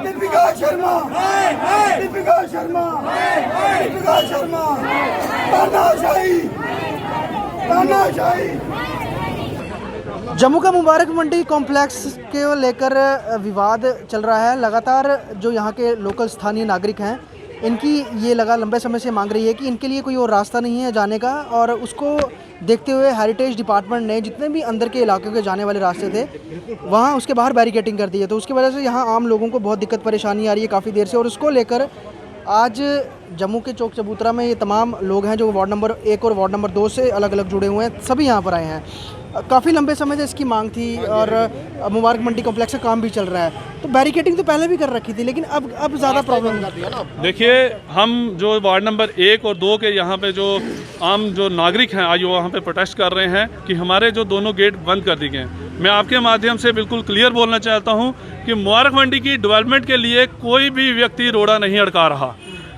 दीपिका शर्मा, दीपिका शर्मा, दीपिका शर्मा, तानाशाही, तानाशाही। जम्मू का मुबारक मंडी कॉम्प्लेक्स के लेकर विवाद चल रहा है। लगातार जो यहाँ के लोकल स्थानीय नागरिक हैं, इनकी ये लंबे समय से मांग रही है कि इनके लिए कोई और रास्ता नहीं है जाने का, और उसको देखते हुए हेरिटेज डिपार्टमेंट ने जितने भी अंदर के इलाकों के जाने वाले रास्ते थे वहाँ उसके बाहर बैरिकेटिंग कर दी है। तो उसकी वजह से यहाँ आम लोगों को बहुत दिक्कत परेशानी आ रही है काफ़ी देर से, और उसको लेकर आज जम्मू के चौक चबूतरा में ये तमाम लोग हैं जो वार्ड नंबर 1 और वार्ड नंबर 2 से अलग अलग जुड़े हुए हैं, सभी यहाँ पर आए हैं। काफ़ी लंबे समय से इसकी मांग थी और मुबारक मंडी कॉम्प्लेक्स का काम भी चल रहा है। तो बैरिकेटिंग तो पहले भी कर रखी थी, लेकिन अब ज़्यादा प्रॉब्लम जाती है ना। देखिए, हम जो वार्ड नंबर 1 और 2 के यहाँ पे जो आम जो नागरिक हैं आज वो वहाँ पे प्रोटेस्ट कर रहे हैं कि हमारे जो दोनों गेट बंद कर दिए गए हैं। मैं आपके माध्यम से बिल्कुल क्लियर बोलना चाहता हूँ कि मुबारक मंडी की डेवलपमेंट के लिए कोई भी व्यक्ति रोड़ा नहीं अड़का रहा।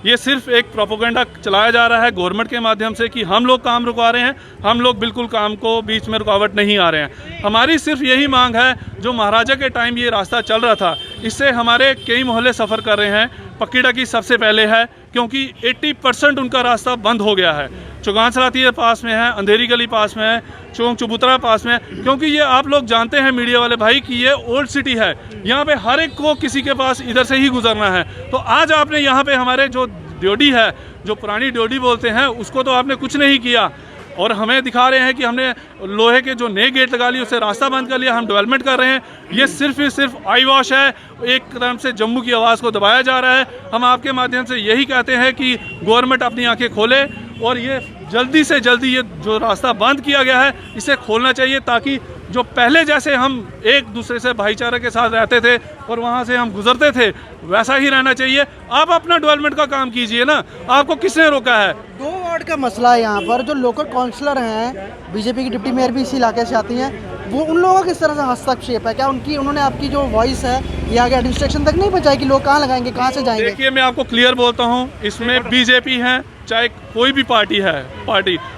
ये सिर्फ एक प्रोपोगंडा चलाया जा रहा है गवर्नमेंट के माध्यम से कि हम लोग काम रुकवा रहे हैं। हम लोग बिल्कुल काम को बीच में रुकावट नहीं आ रहे हैं। हमारी सिर्फ यही मांग है, जो महाराजा के टाइम ये रास्ता चल रहा था, इससे हमारे कई मोहल्ले सफ़र कर रहे हैं। पक्की डकी सबसे पहले है, क्योंकि 80% उनका रास्ता बंद हो गया है। चौगान सलाती पास में है, अंधेरी गली पास में है, चौक चबूतरा पास में है, क्योंकि ये आप लोग जानते हैं मीडिया वाले भाई कि ये ओल्ड सिटी है। यहाँ पे हर एक को किसी के पास इधर से ही गुजरना है। तो आज आपने यहाँ पे हमारे जो ड्योडी है, जो पुरानी ड्योडी बोलते हैं, उसको तो आपने कुछ नहीं किया, और हमें दिखा रहे हैं कि हमने लोहे के जो नए गेट लगा लिए, उससे रास्ता बंद कर लिया, हम डेवलपमेंट कर रहे हैं। ये सिर्फ आई वॉश है, एक तरह से जम्मू की आवाज़ को दबाया जा रहा है। हम आपके माध्यम से यही कहते हैं कि गवर्नमेंट अपनी आंखें खोले और ये जल्दी से जल्दी ये जो रास्ता बंद किया गया है इसे खोलना चाहिए, ताकि जो पहले जैसे हम एक दूसरे से भाईचारे के साथ रहते थे और वहाँ से हम गुजरते थे, वैसा ही रहना चाहिए। आप अपना डेवलपमेंट का काम कीजिए ना, आपको किसने रोका है? 2 वार्ड का मसला है यहाँ पर। जो लोकल काउंसलर हैं, बीजेपी की डिप्टी मेयर भी इसी इलाके से आती हैं, वो उन लोगों का किस तरह से हस्तक्षेप है? क्या उन्होंने आपकी जो वॉइस है ये आगे एडमिनिस्ट्रेशन तक नहीं पहुँचाई कि लोग कहाँ लगाएंगे, कहाँ से जाएंगे? देखिए, मैं आपको क्लियर बोलता हूँ, इसमें बीजेपी है चाहे कोई भी पार्टी है,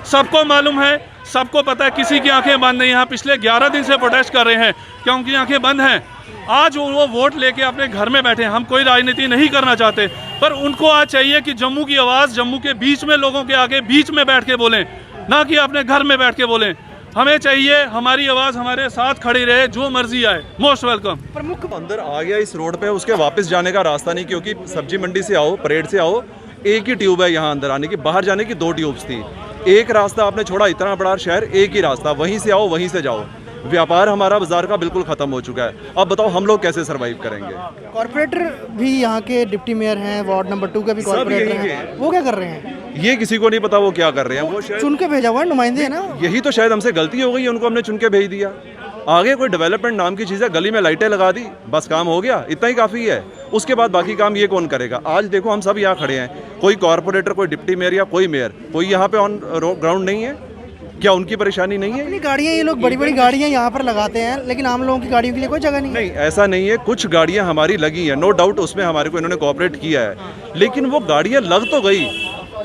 सबको मालूम है, सबको पता है, किसी की आंखें बंद नहीं। यहाँ पिछले 11 दिन से प्रोटेस्ट कर रहे हैं, क्या उनकी आंखें बंद हैं? आज वो वोट लेके अपने घर में बैठे हैं। हम कोई राजनीति नहीं करना चाहते, पर उनको आज चाहिए कि जम्मू की आवाज़ जम्मू के बीच में, लोगों के आगे बीच में बैठ के बोलें, ना कि अपने घर में बैठ के बोलें। हमें चाहिए हमारी आवाज़ हमारे साथ खड़ी रहे, जो मर्जी आए। Most welcome. प्रमुख अंदर आ गया इस रोड पे, उसके वापस जाने का रास्ता नहीं, क्योंकि सब्जी मंडी से आओ, परेड से आओ, एक ही ट्यूब है यहाँ अंदर आने की, बाहर जाने की 2 ट्यूब्स थी। एक रास्ता आपने छोड़ा, इतना बड़ा शहर, एक ही रास्ता, वहीं से आओ वहीं से जाओ। व्यापार हमारा बाजार का बिल्कुल खत्म हो चुका है। अब बताओ हम लोग कैसे सरवाइव करेंगे? कॉर्पोरेटर भी यहाँ के डिप्टी मेयर हैं, वार्ड नंबर 2 के भी कॉर्पोरेटर हैं, वो क्या कर रहे हैं? ये किसी को नहीं पता वो क्या कर रहे हैं। वो चुन के भेजा हुआ नुमाइंदे है ना। यही तो शायद हमसे गलती हो गई है, उनको हमने चुन के भेज दिया। आगे कोई डेवलपमेंट नाम की चीज़ है, गली में लाइटें लगा दी, बस काम हो गया, इतना ही काफ़ी है। उसके बाद बाकी काम ये कौन करेगा? आज देखो हम सब यहाँ खड़े हैं, कोई कॉर्पोरेटर, कोई डिप्टी मेयर या कोई मेयर, कोई यहाँ पे ऑन ग्राउंड नहीं है। क्या उनकी परेशानी नहीं है? अपनी गाड़ियाँ, ये लोग बड़ी बड़ी गाड़ियाँ यहाँ पर लगाते हैं, लेकिन आम लोगों की गाड़ियों के लिए कोई जगह नहीं। नहीं, ऐसा नहीं है। कुछ गाड़ियाँ हमारी लगी हैं, नो डाउट, उसमें हमारे को इन्होंने कोऑपरेट किया है, लेकिन वो गाड़ियाँ लग तो गई,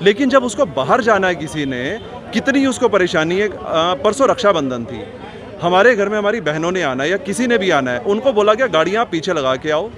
लेकिन जब उसको बाहर जाना है किसी ने, कितनी उसको परेशानी है। परसों रक्षाबंधन थी, हमारे घर में हमारी बहनों ने आना है या किसी ने भी आना है, उनको बोला गया गाड़ियाँ पीछे लगा के आओ।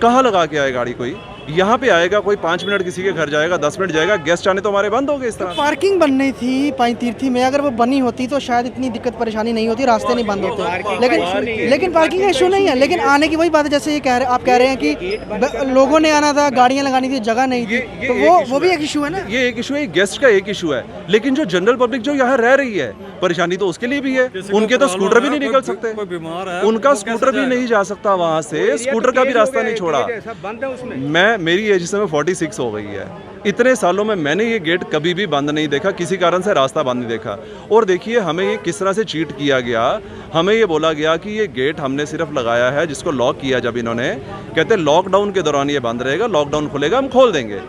कहाँ लगा के आए गाड़ी? कोई यहाँ पे आएगा, कोई 5 मिनट किसी के घर जाएगा, 10 मिनट जाएगा, गेस्ट आने तो हमारे बंद हो गए। इस तरह तो पार्किंग बननी थी पंचतीर्थी में, अगर वो बनी होती तो शायद इतनी दिक्कत परेशानी नहीं होती, रास्ते नहीं बंद होते। लेकिन पार्किंग का इशू नहीं है, लेकिन आने की वही बात है, जैसे ये आप कह रहे हैं कि लोगों ने आना था, गाड़ियाँ लगानी थी, जगह नहीं थी, तो वो भी एक इशू है ना। ये एक इशू है, गेस्ट का एक इशू है, लेकिन जो जनरल पब्लिक जो यहाँ रह रही है, परेशानी तो उसके लिए भी है। उनके तो स्कूटर भी नहीं निकल सकते, उनका स्कूटर भी नहीं जा सकता वहाँ से, स्कूटर का भी रास्ता नहीं छोड़ा। मेरी एज इस समय 46 हो गई है, इतने सालों में मैंने ये गेट कभी भी बंद नहीं देखा, किसी कारण से रास्ता बंद नहीं देखा। और देखिए हमें ये किस तरह से चीट किया गया। हमें ये बोला गया कि ये गेट हमने सिर्फ लगाया है, जिसको लॉक किया जब इन्होंने, कहते लॉकडाउन के दौरान ये बंद रहेगा, लॉकडाउन खुलेगा हम खोल देंगे।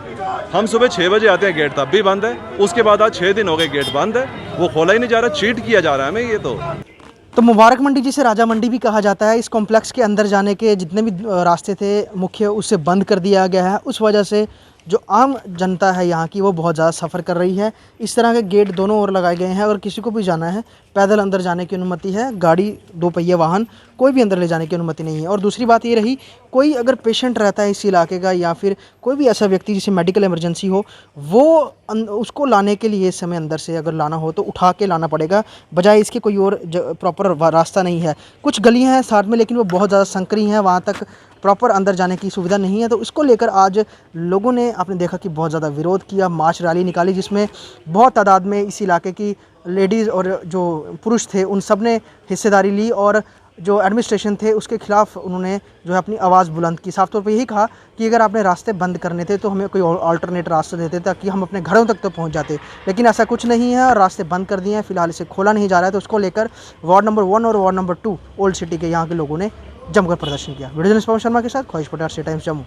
हम सुबह 6 बजे आते हैं, गेट तब भी बंद है। उसके बाद आज 6 दिन हो गए गेट बंद है, वो खोला ही नहीं जा रहा, चीट किया जा रहा है हमें। ये तो मुबारक मंडी, जिसे राजा मंडी भी कहा जाता है, इस कॉम्प्लेक्स के अंदर जाने के जितने भी रास्ते थे मुख्य, उससे बंद कर दिया गया है। उस वजह से जो आम जनता है यहाँ की वो बहुत ज़्यादा सफ़र कर रही है। इस तरह के गेट दोनों ओर लगाए गए हैं। अगर किसी को भी जाना है पैदल अंदर जाने की अनुमति है, गाड़ी 2 पहिया वाहन कोई भी अंदर ले जाने की अनुमति नहीं है। और दूसरी बात ये रही, कोई अगर पेशेंट रहता है इस इलाके का या फिर कोई भी ऐसा व्यक्ति जिसे मेडिकल इमरजेंसी हो, वो उसको लाने के लिए इस समय अंदर से अगर लाना हो तो उठा के लाना पड़ेगा, बजाय इसके कोई और प्रॉपर रास्ता नहीं है। कुछ गलियां हैं साथ में लेकिन वो बहुत ज़्यादा संकरी हैं, वहाँ तक प्रॉपर अंदर जाने की सुविधा नहीं है। तो इसको लेकर आज लोगों ने आपने देखा कि बहुत ज़्यादा विरोध किया, मार्च रैली निकाली जिसमें बहुत तादाद में इस इलाके की लेडीज़ और जो पुरुष थे उन सब ने हिस्सेदारी ली और जो एडमिनिस्ट्रेशन थे उसके खिलाफ उन्होंने जो है अपनी आवाज़ बुलंद की। साफ तौर पे यही कहा कि अगर आपने रास्ते बंद करने थे तो हमें कोई अल्टरनेट रास्ता देते ताकि हम अपने घरों तक तो पहुंच जाते, लेकिन ऐसा कुछ नहीं है और रास्ते बंद कर दिए हैं। फिलहाल इसे खोला नहीं जा रहा है। तो उसको लेकर वार्ड नंबर 1 और वार्ड नंबर 2 ओल्ड सिटी के यहाँ के लोगों ने जमकर प्रदर्शन किया। वीडियो जर्नलिस्ट पवन शर्मा के साथ ख्वाहिश पटेल, टाइम्स जम्मू।